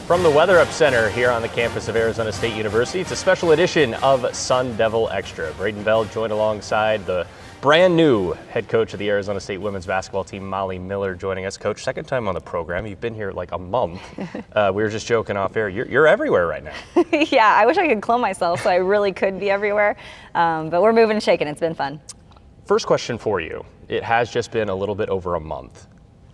From the Weather Up Center here on the campus of Arizona State University, it's a special edition of Sun Devil Extra. Braiden joined alongside the brand new head coach of the Arizona State women's basketball team, Molly Miller, joining us. Coach, second time on the program. You've been here like a month. We were just joking off air. You're everywhere right now. Yeah, I wish I could clone myself so I really could be everywhere. But we're moving and shaking. It's been fun. First question for you. It has just been a little bit over a month.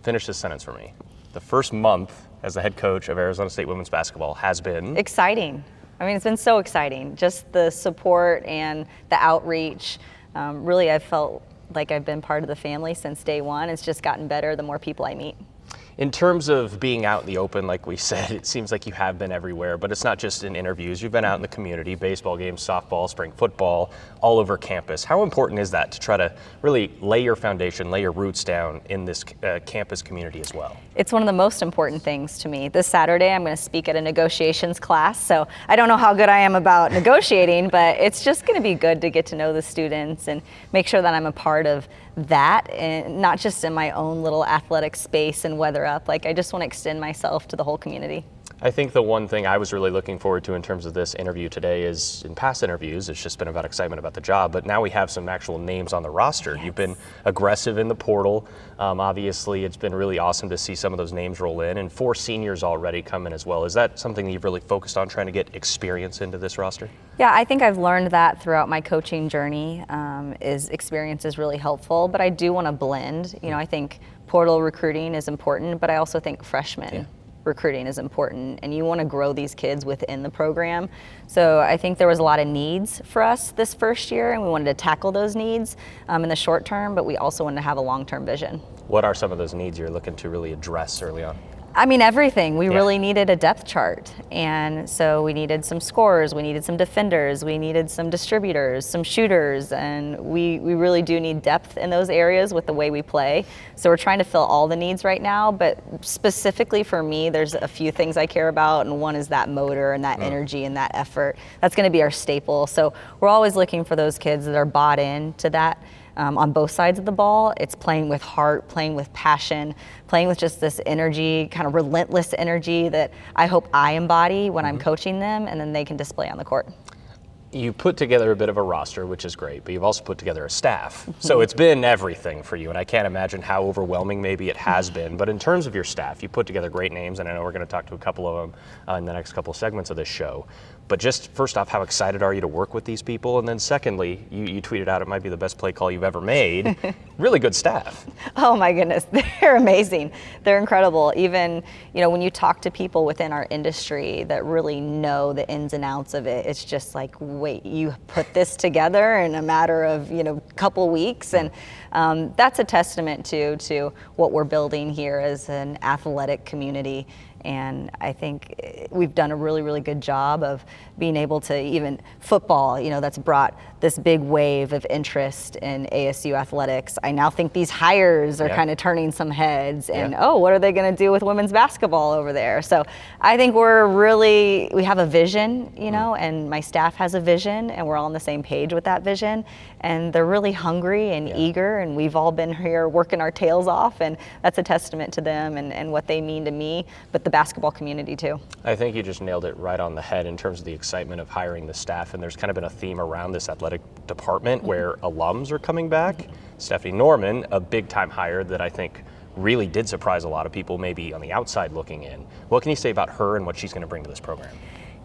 Finish this sentence for me. The first month as the head coach of Arizona State women's basketball has been exciting. I mean, it's been so exciting. Just the support and the outreach. Really, I've felt like I've been part of the family since day one. It's just gotten better the more people I meet. In terms of being out in the open, like we said, it seems like you have been everywhere, but it's not just in interviews. You've been out in the community, baseball games, softball, spring football, all over campus. How important is that to try to really lay your foundation, lay your roots down in this campus community as well? It's one of the most important things to me. This Saturday, I'm going to speak at a negotiations class, so I don't know how good I am about negotiating, but it's just going to be good to get to know the students and make sure that I'm a part of that, and not just in my own little athletic space and weather up. Like, I just want to extend myself to the whole community. I think the one thing I was really looking forward to in terms of this interview today is, in past interviews, it's just been about excitement about the job, but now we have some actual names on the roster. Yes. You've been aggressive in the portal. Obviously, it's been really awesome to see some of those names roll in, and 4 seniors already come in as well. Is that something that you've really focused on, trying to get experience into this roster? Yeah, I think I've learned that throughout my coaching journey. Experience is really helpful, but I do want to blend. You know, I think portal recruiting is important, but I also think freshmen recruiting is important, and you want to grow these kids within the program. So I think there was a lot of needs for us this first year, and we wanted to tackle those needs in the short term, but we also wanted to have a long-term vision. What are some of those needs you're looking to really address early on? I mean, everything. We really needed a depth chart, and so we needed some scorers, we needed some defenders, we needed some distributors, some shooters, and we really do need depth in those areas with the way we play. So we're trying to fill all the needs right now, but specifically for me, there's a few things I care about, and one is that motor and that energy and that effort. That's going to be our staple. So we're always looking for those kids that are bought in to that. On both sides of the ball, it's playing with heart, playing with passion, playing with just this energy, kind of relentless energy that I hope I embody when I'm coaching them, and then they can display on the court. You put together a bit of a roster, which is great, but you've also put together a staff. So it's been everything for you, and I can't imagine how overwhelming maybe it has been. But in terms of your staff, you put together great names, and I know we're going to talk to a couple of them in the next couple of segments of this show. But just first off, how excited are you to work with these people? And then secondly, you tweeted out it might be the best play call you've ever made. Really good staff. Oh my goodness, they're amazing. They're incredible. Even, you know, when you talk to people within our industry that really know the ins and outs of it, it's just like, wait, you put this together in a matter of, you know, couple weeks. And that's a testament to what we're building here as an athletic community. And I think we've done a really, really good job of being able to, even football, you know, that's brought this big wave of interest in ASU athletics. I now think these hires are kind of turning some heads, and oh, what are they going to do with women's basketball over there? So I think we have a vision, you know, and my staff has a vision, and we're all on the same page with that vision. And they're really hungry and eager, and we've all been here working our tails off, and that's a testament to them and what they mean to me, but the basketball community too. I think you just nailed it right on the head in terms of the excitement of hiring the staff, and there's kind of been a theme around this athletic department where alums are coming back. Stephanie Norman, a big time hire that I think really did surprise a lot of people maybe on the outside looking in. What can you say about her and what she's going to bring to this program?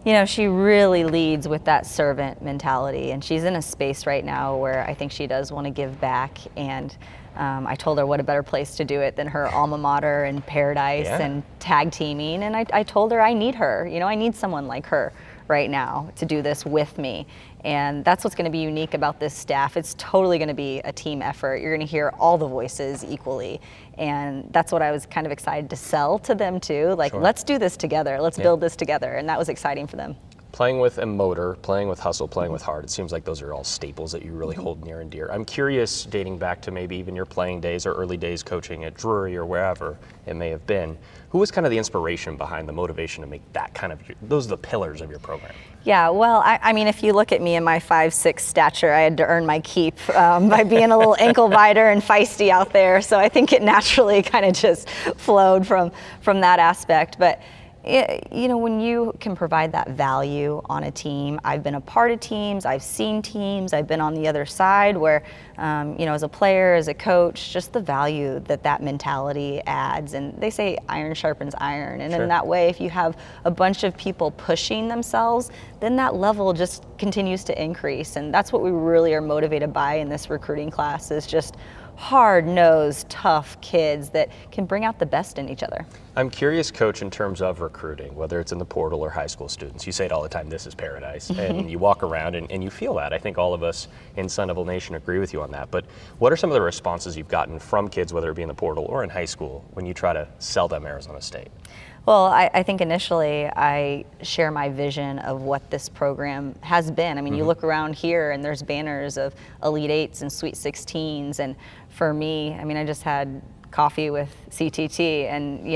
You know, she really leads with that servant mentality, and she's in a space right now where I think she does want to give back, and I told her what a better place to do it than her alma mater and Paradise and tag teaming, and I told her I need her. You know, I need someone like her right now to do this with me, and that's what's going to be unique about this staff. It's totally going to be a team effort. You're going to hear all the voices equally, and that's what I was kind of excited to sell to them too. Like, let's do this together, let's build this together, and that was exciting for them. Playing with a motor, playing with hustle, playing with heart, it seems like those are all staples that you really hold near and dear. I'm curious, dating back to maybe even your playing days or early days coaching at Drury or wherever it may have been, who was kind of the inspiration behind the motivation to make that kind of, those are the pillars of your program? Yeah, well, I mean, if you look at me and my 5'6" stature, I had to earn my keep by being a little ankle biter and feisty out there. So I think it naturally kind of just flowed from that aspect. But When you can provide that value on a team, I've been a part of teams, I've seen teams, I've been on the other side where, as a player, as a coach, just the value that mentality adds. And they say iron sharpens iron. And in that way, if you have a bunch of people pushing themselves, then that level just continues to increase. And that's what we really are motivated by in this recruiting class, is just hard-nosed, tough kids that can bring out the best in each other. I'm curious, Coach, in terms of recruiting, whether it's in the portal or high school students. You say it all the time, this is paradise. And you walk around and you feel that. I think all of us in Sun Devil Nation agree with you on that. But what are some of the responses you've gotten from kids, whether it be in the portal or in high school, when you try to sell them Arizona State? Well, I think initially I share my vision of what this program has been. I mean, you look around here and there's banners of Elite Eights and Sweet 16s. And for me, I mean, I just had coffee with CTT and,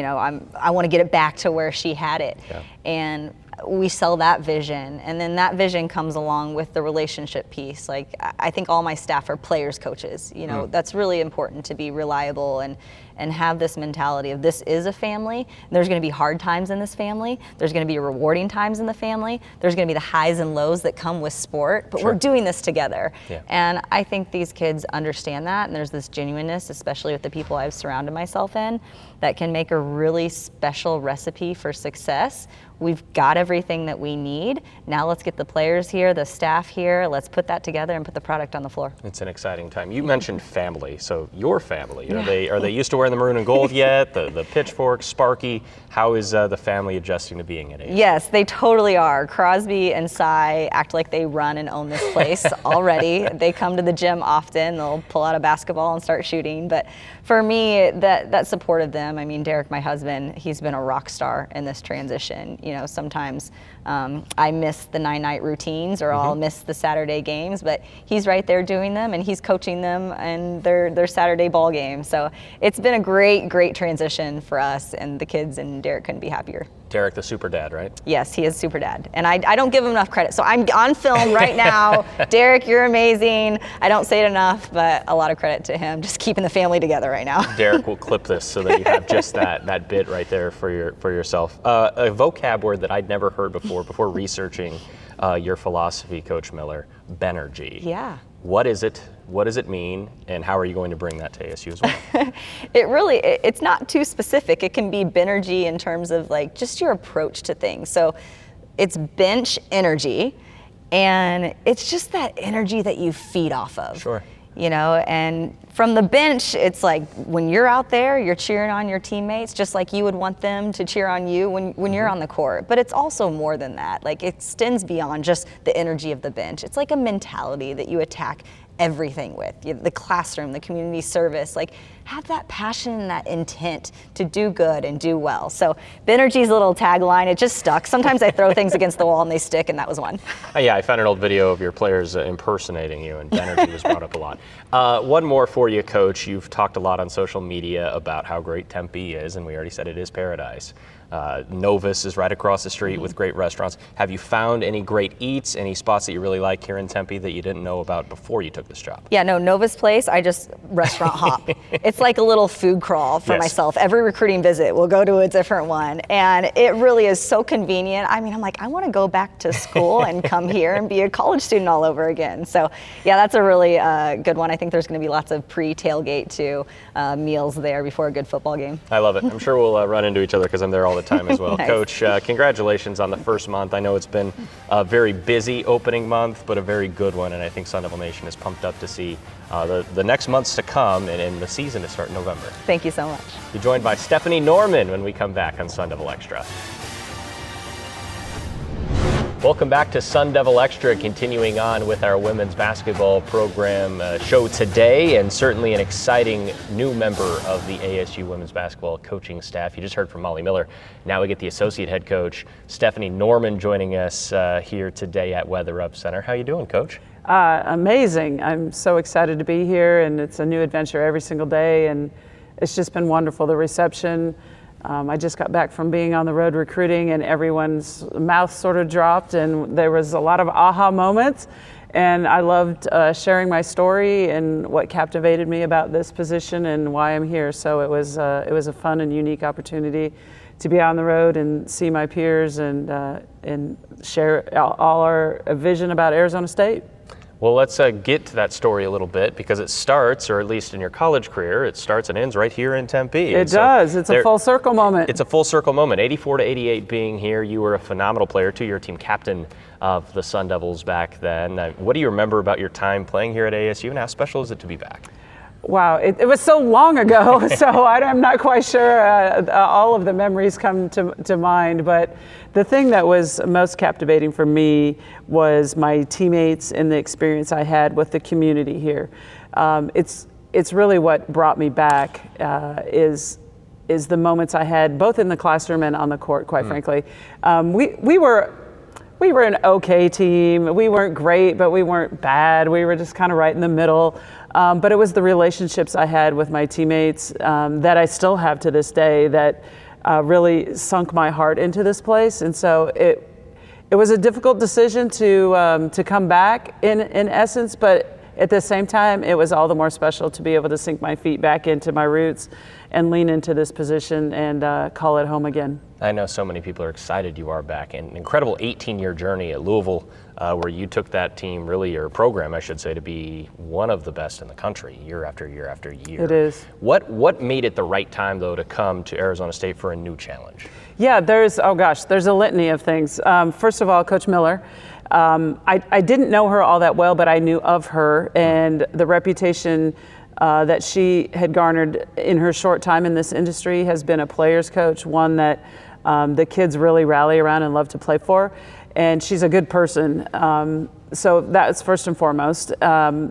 I want to get it back to where she had it. Yeah. And we sell that vision. And then that vision comes along with the relationship piece. Like, I think all my staff are players coaches. That's really important, to be reliable and have this mentality of this is a family. There's going to be hard times in this family. There's going to be rewarding times in the family. There's going to be the highs and lows that come with sport, but we're doing this together. Yeah. And I think these kids understand that, and there's this genuineness, especially with the people I've surrounded myself in, that can make a really special recipe for success. We've got everything that we need. Now let's get the players here, the staff here. Let's put that together and put the product on the floor. It's an exciting time. You mentioned family, so your family, are they used to wearing the maroon and gold yet? The pitchfork, Sparky, how is the family adjusting to being at age? Yes, they totally are. Crosby and Cy act like they run and own this place already. They come to the gym often. They'll pull out a basketball and start shooting. But for me, that support of them, I mean, Derek, my husband, he's been a rock star in this transition. Sometimes I miss the 9-night routines, or I'll miss the Saturday games, but he's right there doing them, and he's coaching them and their Saturday ball game. So it's been a great transition for us and the kids, and Derek couldn't be happier. Derek, the super dad, right? Yes, he is super dad. And I don't give him enough credit. So I'm on film right now. Derek, you're amazing. I don't say it enough, but a lot of credit to him, just keeping the family together right now. Derek will clip this so that you have just that bit right there for yourself. A vocab word that I'd never heard before researching your philosophy, Coach Miller, Benergy. Yeah. What is it? What does it mean? And how are you going to bring that to ASU as well? It's not too specific. It can be Benergy in terms of like just your approach to things. So it's bench energy, and it's just that energy that you feed off of. Sure. And from the bench, it's like when you're out there, you're cheering on your teammates just like you would want them to cheer on you when you're on the court. But it's also more than that. Like, it extends beyond just the energy of the bench. It's like a mentality that you attack everything with. The classroom, the community service, like, have that passion and that intent to do good and do well. So Benergy's little tagline, it just stuck. Sometimes I throw things against the wall and they stick, and that was one. Yeah, I found an old video of your players impersonating you, and Benergy was brought up a lot. One more for you, Coach. You've talked a lot on social media about how great Tempe is, and we already said it is paradise. Novus is right across the street with great restaurants. Have you found any great eats, any spots that you really like here in Tempe that you didn't know about before you took this job? Yeah, no, Novus Place, I just restaurant hop. It's like a little food crawl for myself. Every recruiting visit, we'll go to a different one. And it really is so convenient. I mean, I'm like, I want to go back to school and come here and be a college student all over again. So yeah, that's a really good one. I think there's going to be lots of pre-tailgate to meals there before a good football game. I love it. I'm sure we'll run into each other because I'm there all the time as well. Nice. Coach, congratulations on the first month. I know it's been a very busy opening month, but a very good one, and I think Sun Devil Nation is pumped up to see the next months to come and the season to start in November. Thank you so much. You're joined by Stephanie Norman when we come back on Sun Devil Extra. Welcome back to Sun Devil Extra, continuing on with our women's basketball program show today, and certainly an exciting new member of the ASU women's basketball coaching staff. You just heard from Molly Miller. Now we get the associate head coach, Stephanie Norman, joining us here today at Weather Up Center. How you doing, Coach? Amazing. I'm so excited to be here, and it's a new adventure every single day, and it's just been wonderful. The reception. I just got back from being on the road recruiting, and everyone's mouth sort of dropped, and there was a lot of aha moments. And I loved sharing my story and what captivated me about this position and why I'm here. So it was a fun and unique opportunity to be on the road and see my peers and share all our vision about Arizona State. Well, let's get to that story a little bit, because it starts, or at least in your college career, it starts and ends right here in Tempe. It does. It's a full circle moment. It's a full circle moment. 84 to 88 being here. You were a phenomenal player, two-year team captain of the Sun Devils back then. What do you remember about your time playing here at ASU, and how special is it to be back? Wow, it was so long ago, so I'm not quite sure all of the memories come to mind, but the thing that was most captivating for me was my teammates and the experience I had with the community here. It's really what brought me back is the moments I had both in the classroom and on the court, quite frankly. We were an okay team. We weren't great, but we weren't bad. We were just kind of right in the middle. But it was the relationships I had with my teammates that I still have to this day that really sunk my heart into this place. And so it was a difficult decision to come back in essence, but at the same time, it was all the more special to be able to sink my feet back into my roots and lean into this position and call it home again. I know so many people are excited you are back. An incredible 18-year journey at Louisville, where you took that team, really your program, I should say, to be one of the best in the country year after year after year. It is. What made it the right time, though, to come to Arizona State for a new challenge? Yeah, there's a litany of things. First of all, Coach Miller. I didn't know her all that well, but I knew of her and the reputation that she had garnered in her short time in this industry has been a player's coach, one that the kids really rally around and love to play for. And she's a good person. So that's first and foremost.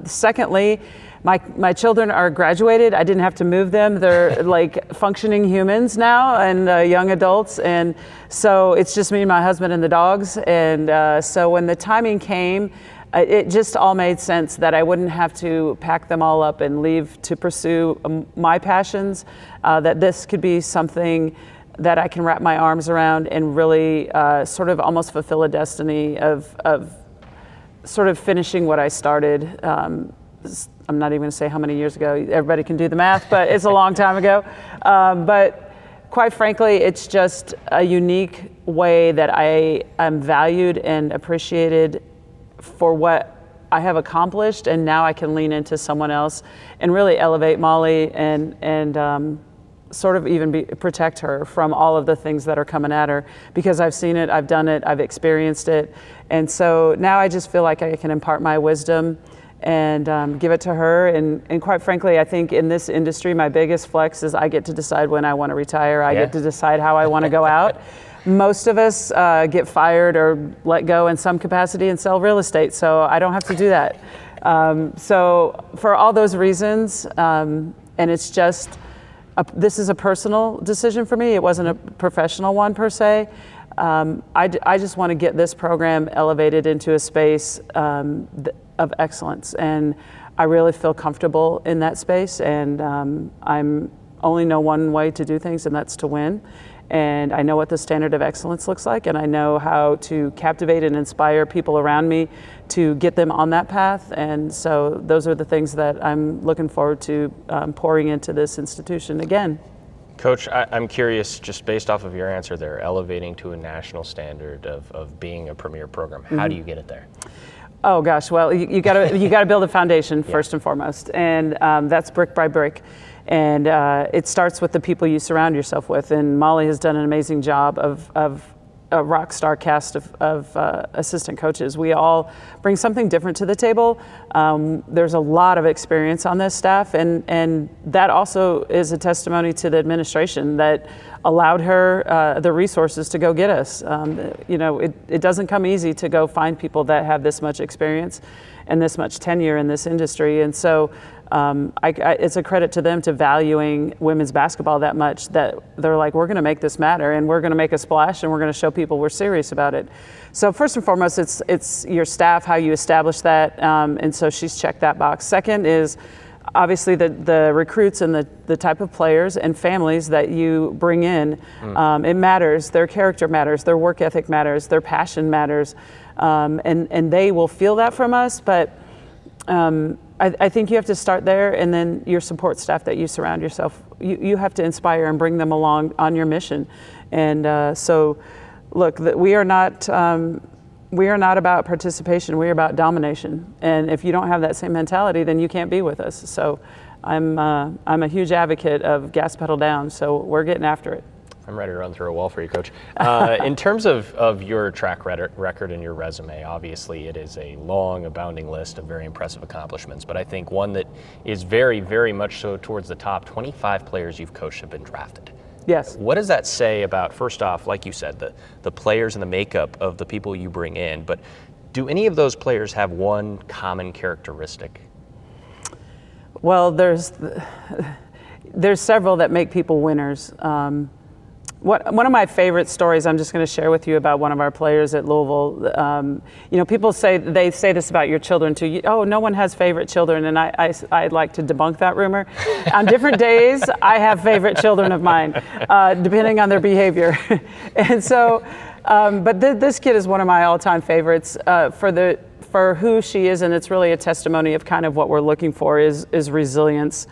Secondly, my children are graduated. I didn't have to move them. They're like functioning humans now and young adults. And so it's just me and my husband and the dogs. And so when the timing came, it just all made sense that I wouldn't have to pack them all up and leave to pursue my passions, that this could be something that I can wrap my arms around and really sort of almost fulfill a destiny of sort of finishing what I started. I'm not even going to say how many years ago. Everybody can do the math, but it's a long time ago. But quite frankly, it's just a unique way that I am valued and appreciated for what I have accomplished, and now I can lean into someone else and really elevate Molly and sort of even protect her from all of the things that are coming at her, because I've seen it, I've done it, I've experienced it. And so now I just feel like I can impart my wisdom and give it to her. And quite frankly, I think in this industry, my biggest flex is I get to decide when I want to retire. I get to decide how I want to go out. Most of us get fired or let go in some capacity and sell real estate, so I don't have to do that. So for all those reasons, and it's just, this is a personal decision for me. It wasn't a professional one per se. I just want to get this program elevated into a space of excellence, and I really feel comfortable in that space, and I'm only know one way to do things, and that's to win. And I know what the standard of excellence looks like, and I know how to captivate and inspire people around me to get them on that path. And so those are the things that I'm looking forward to pouring into this institution again. Coach, I'm curious, just based off of your answer there, elevating to a national standard of being a premier program, how do you get it there? Oh gosh, well, you gotta build a foundation first and foremost, and that's brick by brick. And it starts with the people you surround yourself with. And Molly has done an amazing job of a rock star cast of assistant coaches. We all bring something different to the table. There's a lot of experience on this staff, and that also is a testimony to the administration that allowed her the resources to go get us. It doesn't come easy to go find people that have this much experience and this much tenure in this industry. And so it's a credit to them to valuing women's basketball that much, that they're like, we're going to make this matter, and we're going to make a splash, and we're going to show people we're serious about it. So first and foremost, it's your staff, how you establish that, and so she's checked that box. Second is obviously the recruits and the type of players and families that you bring in. It matters. Their character matters. Their work ethic matters. Their passion matters. and they will feel that from us. But I think you have to start there, and then your support staff that you surround yourself, you have to inspire and bring them along on your mission. And so, look, we are not about participation. We are about domination. And if you don't have that same mentality, then you can't be with us. So I'm a huge advocate of gas pedal down. So we're getting after it. I'm ready to run through a wall for you, Coach. In terms of your track record and your resume, obviously it is a long, abounding list of very impressive accomplishments, but I think one that is very, very much so towards the top, 25 players you've coached have been drafted. Yes. What does that say about, first off, like you said, the players and the makeup of the people you bring in, but do any of those players have one common characteristic? Well, there's several that make people winners. One of my favorite stories I'm just going to share with you about one of our players at Louisville. People say this about your children too. Oh, no one has favorite children, and I'd like to debunk that rumor. On different days, I have favorite children of mine, depending on their behavior. And so, but this kid is one of my all-time favorites for who she is, and it's really a testimony of kind of what we're looking for is resilience.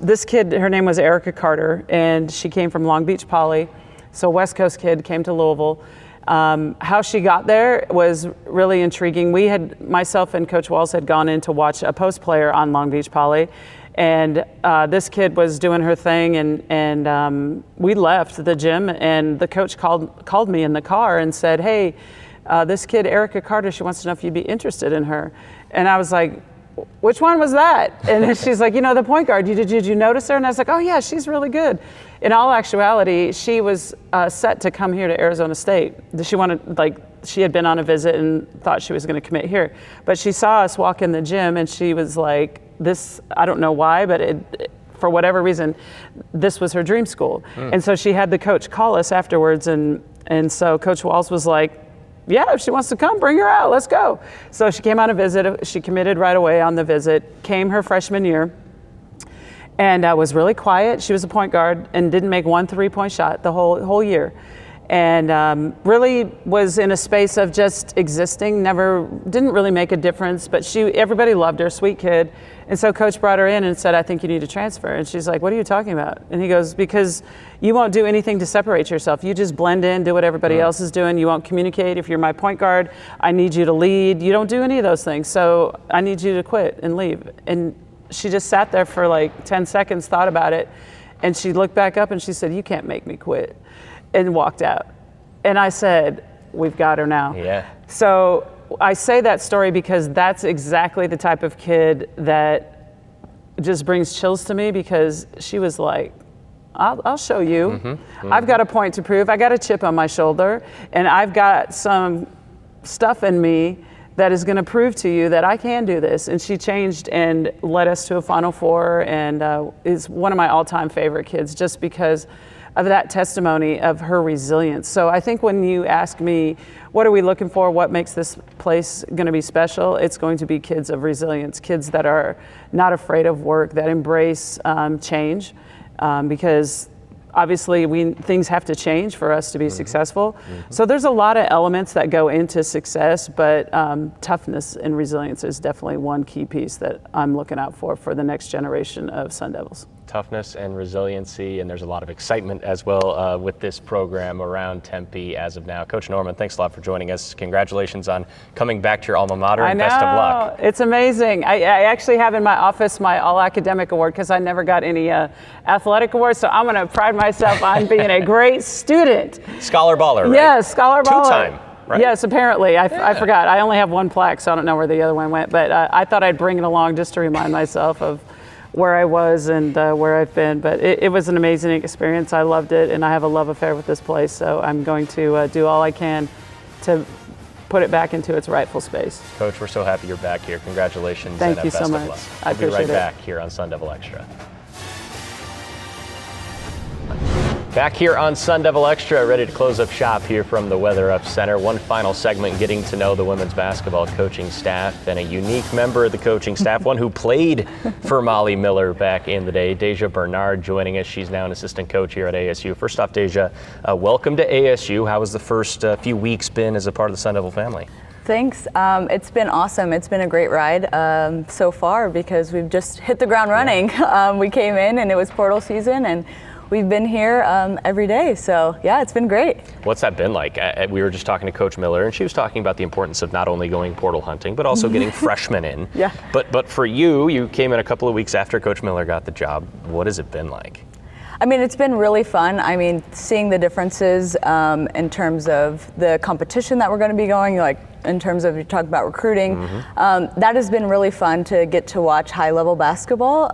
This kid, her name was Erica Carter, and she came from Long Beach Poly, so West Coast kid, came to Louisville. How she got there was really intriguing. Myself and Coach Walls had gone in to watch a post player on Long Beach Poly, and this kid was doing her thing, and we left the gym, and the coach called me in the car and said, "Hey, this kid, Erica Carter, she wants to know if you'd be interested in her." And I was like, "Which one was that?" And she's like, "The point guard. Did you notice her?" And I was like, "Oh yeah, she's really good." In all actuality, she was set to come here to Arizona State. She had been on a visit and thought she was going to commit here. But she saw us walk in the gym, and she was like, "This, I don't know why, but for whatever reason, this was her dream school." And so she had the coach call us afterwards, and so Coach Walls was like, "Yeah, if she wants to come, bring her out, let's go." So she came on a visit, she committed right away on the visit, came her freshman year, and was really quiet. She was a point guard and didn't make one 3-point shot the whole year. And really was in a space of just existing, didn't really make a difference, but everybody loved her, sweet kid. And so coach brought her in and said, "I think you need to transfer." And she's like, "What are you talking about?" And he goes, "Because you won't do anything to separate yourself. You just blend in, do what everybody else is doing. You won't communicate. If you're my point guard, I need you to lead. You don't do any of those things. So I need you to quit and leave." And she just sat there for like 10 seconds, thought about it. And she looked back up and she said, "You can't make me quit," and walked out. And I said, "We've got her now." Yeah. So I say that story because that's exactly the type of kid that just brings chills to me, because she was like, I'll show you. I've got a point to prove. I got a chip on my shoulder, and I've got some stuff in me that is going to prove to you that I can do this. And she changed and led us to a Final Four, and is one of my all-time favorite kids just because of that testimony of her resilience. So I think when you ask me, what are we looking for? What makes this place going to be special? It's going to be kids of resilience, kids that are not afraid of work, that embrace change, because obviously things have to change for us to be successful. So there's a lot of elements that go into success, but toughness and resilience is definitely one key piece that I'm looking out for the next generation of Sun Devils. Toughness and resiliency, and there's a lot of excitement as well with this program around Tempe as of now. Coach Norman, thanks a lot for joining us. Congratulations on coming back to your alma mater, and best of luck. It's amazing. I actually have in my office my all-academic award because I never got any athletic awards, so I'm going to pride myself on being a great student. Scholar baller, right? Yes, scholar baller. Two-time. Right? Yes, apparently. I forgot. I only have one plaque, so I don't know where the other one went, but I thought I'd bring it along just to remind myself of where I was and where I've been. But it was an amazing experience. I loved it, and I have a love affair with this place, so I'm going to do all I can to put it back into its rightful space. Coach, we're so happy you're back here. Congratulations. Thank you best so much. Of luck. I appreciate it. We'll be right back here on Sun Devil Extra. Back here on Sun Devil Extra, ready to close up shop here from the Weather Up Center. One final segment, getting to know the women's basketball coaching staff, and a unique member of the coaching staff, one who played for Molly Miller back in the day, Deja Bernard, joining us. She's now an assistant coach here at ASU. First off, Deja, welcome to ASU. How has the first few weeks been as a part of the Sun Devil family? Thanks. It's been awesome. It's been a great ride so far because we've just hit the ground running. We came in and it was portal season, and we've been here every day. So yeah, it's been great. What's that been like? We were just talking to Coach Miller, and she was talking about the importance of not only going portal hunting, but also getting freshmen in. Yeah. But for you came in a couple of weeks after Coach Miller got the job. What has it been like? I mean, it's been really fun. I mean, seeing the differences in terms of the competition that we're going to be going, like in terms of you talk about recruiting, that has been really fun to get to watch high-level basketball.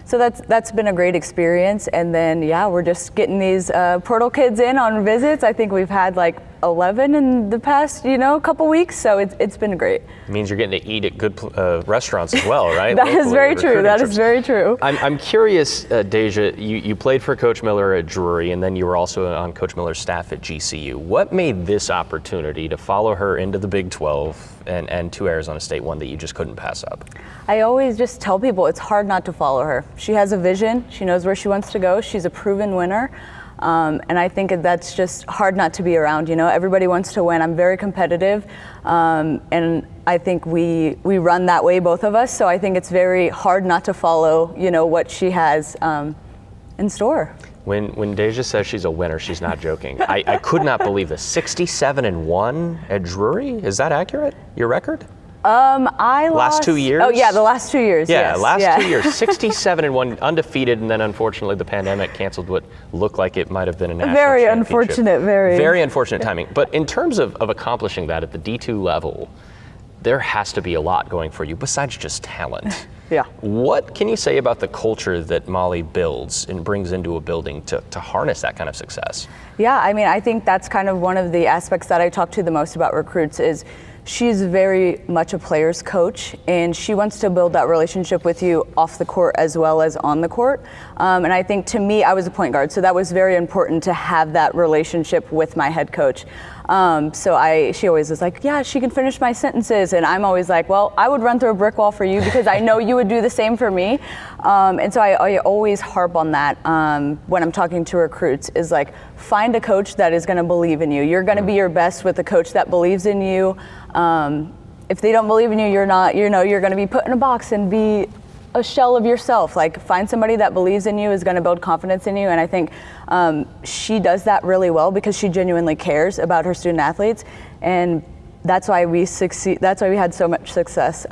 So that's been a great experience. And then, yeah, we're just getting these portal kids in on visits. I think we've had like 11 in the past, couple weeks. So it's been great. It means you're getting to eat at good restaurants as well, right? That is very true. That is very true. I'm curious, Daejah, you played for Coach Miller at Drury, and then you were also on Coach Miller's staff at GCU. What made this opportunity to follow her into the Big 12 and to Arizona State one that you just couldn't pass up? I always just tell people it's hard not to follow her. She has a vision. She knows where she wants to go. She's a proven winner. And I think that's just hard not to be around. Everybody wants to win. I'm very competitive, and I think we run that way, both of us. So I think it's very hard not to follow, what she has in store. When Daejah says she's a winner, she's not joking. I could not believe this. 67-1 at Drury. Is that accurate? Your record? I lost. Last 2 years? Oh yeah, the last 2 years. Yeah, yes. last 2 years, 67-1, undefeated, and then unfortunately the pandemic canceled what looked like it might have been a national Very championship. unfortunate, Very unfortunate timing. But in terms of accomplishing that at the D2 level, there has to be a lot going for you besides just talent. Yeah. What can you say about the culture that Molly builds and brings into a building to harness that kind of success? Yeah, I mean, I think that's kind of one of the aspects that I talk to the most about recruits is she's very much a player's coach, and she wants to build that relationship with you off the court as well as on the court. And I think to me, I was a point guard, so that was very important to have that relationship with my head coach. She always is like, yeah, she can finish my sentences. And I'm always like, well, I would run through a brick wall for you because I know you would do the same for me. And so I always harp on that when I'm talking to recruits is like, find a coach that is going to believe in you. You're going to be your best with a coach that believes in you. If they don't believe in you, you're not, you're going to be put in a box and be a shell of yourself. Like, find somebody that believes in you, is going to build confidence in you. And I think she does that really well because she genuinely cares about her student athletes. And that's why we succeed. That's why we had so much success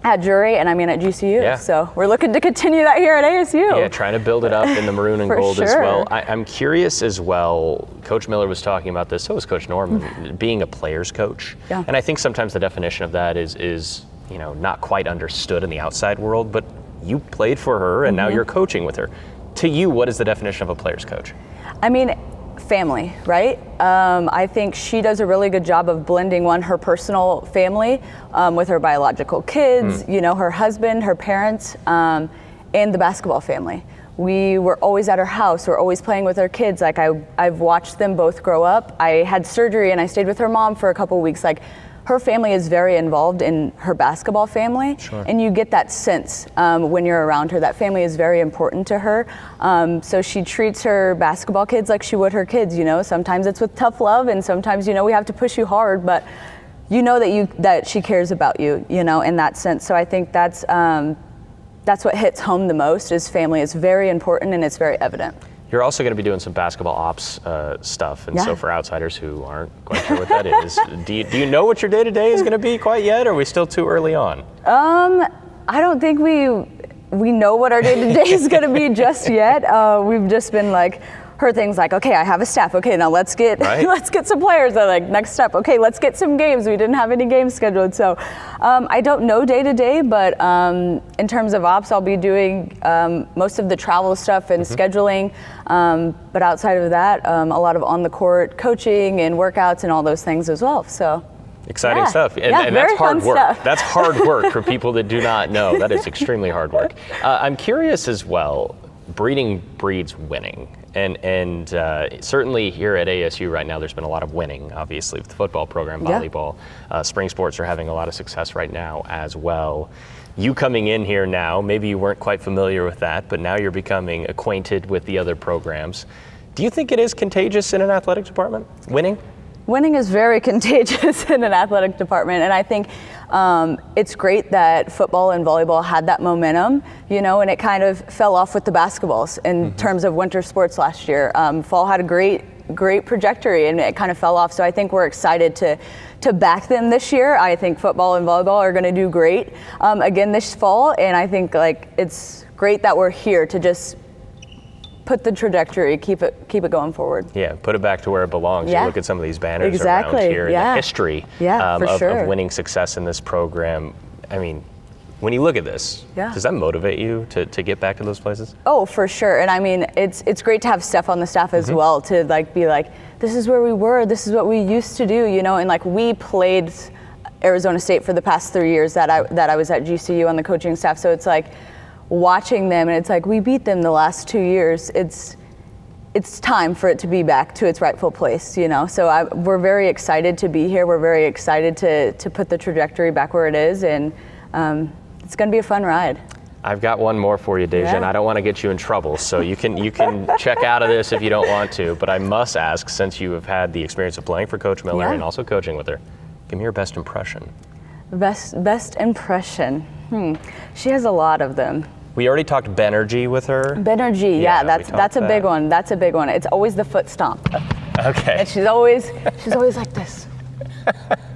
at Drury and at GCU. Yeah. So we're looking to continue that here at ASU. Yeah, trying to build it up in the maroon and For gold as sure. well. I'm curious as well, Coach Miller was talking about this, so was Coach Norman, being a player's coach. Yeah. And I think sometimes the definition of that is not quite understood in the outside world, but you played for her and now you're coaching with her. To you, what is the definition of a player's coach? Family, right? I think she does a really good job of blending her personal family with her biological kids, her husband, her parents, and the basketball family. We were always at her house. We're always playing with her kids. Like I've watched them both grow up. I had surgery and I stayed with her mom for a couple weeks. Like, her family is very involved in her basketball family, Sure. and you get that sense when you're around her. That family is very important to her. So she treats her basketball kids like she would her kids. Sometimes it's with tough love, and sometimes we have to push you hard, but that she cares about you. In that sense. So I think that's what hits home the most. Is family is very important, and it's very evident. You're also going to be doing some basketball ops stuff, and Yeah. so for outsiders who aren't quite sure what that is, do you know what your day-to-day is going to be quite yet, or are we still too early on? I don't think we know what our day-to-day is going to be just yet. We've just been her things like, okay, I have a staff. Okay, now let's get some players. Next step. Okay, let's get some games. We didn't have any games scheduled, so I don't know day to day. But in terms of ops, I'll be doing most of the travel stuff and scheduling. But outside of that, a lot of on the court coaching and workouts and all those things as well. So. Exciting Yeah. stuff, and Yeah, that's very hard fun work. stuff. That's hard work for people that do not know. That is extremely hard work. I'm curious as well. Breeding breeds winning, and certainly here at ASU right now, there's been a lot of winning. Obviously, with the football program, Yeah. volleyball, spring sports are having a lot of success right now as well. You coming in here now, maybe you weren't quite familiar with that, but now you're becoming acquainted with the other programs. Do you think it is contagious in an athletic department, winning? winning is very contagious in an athletic department, and I think it's great that football and volleyball had that momentum, you know, and it kind of fell off with the basketballs in terms of winter sports last year. Fall had a great trajectory, and it kind of fell off. So I think we're excited to back them this year. I think football and volleyball are going to do great again this fall, and I think like it's great that we're here to just put the trajectory, keep it going forward. Yeah, put it back to where it belongs. Yeah. You look at some of these banners Exactly. around here, Yeah. and the history Yeah, for of sure. winning success in this program. I mean, when you look at this, Yeah. does that motivate you to get back to those places? Oh, for sure. And I mean, it's great to have Steph on the staff as well, to like be like, this is where we were, this is what we used to do, you know, and like we played Arizona State for the past 3 years that I was at GCU on the coaching staff. So it's like watching them, and it's like we beat them the last 2 years. It's time for it to be back to its rightful place, you know. So we're very excited to be here. We're very excited to put the trajectory back where it is, and it's going to be a fun ride. I've got one more for you, Deja, Yeah. and I don't want to get you in trouble, so you can check out of this if you don't want to. But I must ask, since you have had the experience of playing for Coach Miller Yeah. and also coaching with her, give me your best impression. Best impression. She has a lot of them. We already talked Benergy with her. Benergy, Yeah, yeah, we that's talked a big that. one. That's a big one. It's always the foot stomp, Okay. and she's always like this.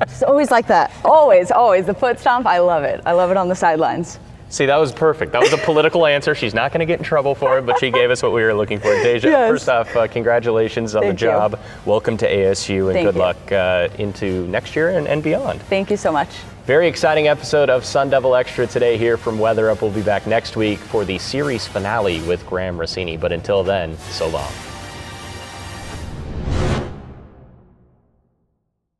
She's always like that. Always the foot stomp. I love it. I love it on the sidelines. See, that was perfect. That was a political answer. She's not going to get in trouble for it, but she gave us what we were looking for. Deja, Yes. first off, congratulations on Thank the you. job. Welcome to ASU, and Thank good you. luck into next year and beyond. Thank you so much. Very exciting episode of Sun Devil Extra today here from Weather Up. We'll be back next week for the series finale with Graham Rossini. But until then, so long.